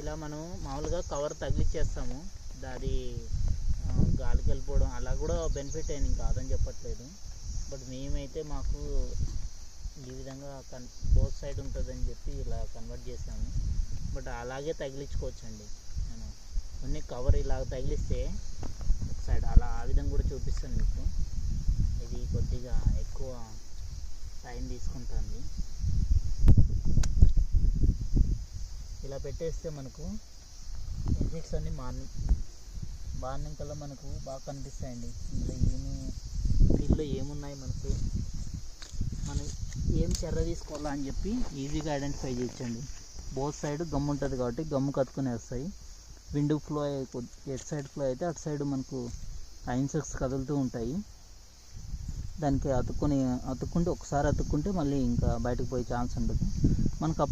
ఇలా మనం మామూలుగా కవర్ తగిలిచ్చేస్తాము, అది గాలికి వెళ్ళిపోవడం అలా కూడా బెనిఫిట్ ఏం కాదని చెప్పట్లేదు. బట్ మేమైతే మాకు ఈ విధంగా బోత్ సైడ్ ఉంటుందని చెప్పి ఇలా కన్వర్ట్ చేసాము. బట్ అలాగే తగిలించుకోవచ్చండి. నేను కొన్ని కవర్ ఇలా తగిలిస్తే ఒక సైడ్ అలా ఆ విధంగా కూడా చూపిస్తాను మీకు. ఇది కొద్దిగా ఎక్కువ టైం తీసుకుంటుంది. ఇలా పెట్టేస్తే మనకు ఎగ్జిట్స్ అన్నీ మార్నింగ్ కల్లా మనకు బాగా కనిపిస్తాయండి. దీనిలో ఏమున్నాయి మనకు, మనం ఏం చర్ర తీసుకోవాలా అని చెప్పి ఈజీగా ఐడెంటిఫై చేయొచ్చండి. బోత్ సైడ్ గమ్ ఉంటుంది కాబట్టి గమ్ము కత్తుకుని వేస్తాయి. Wind flow at side flow అయితే అటు సైడ్ మనకు ఇన్సెక్ట్స్ కదులుతూ ఉంటాయి. దానికి అతుక్కుంటే ఒకసారి అతుక్కుంటే మళ్ళీ ఇంకా బయటకు పోయే ఛాన్స్ ఉండదు మనకు.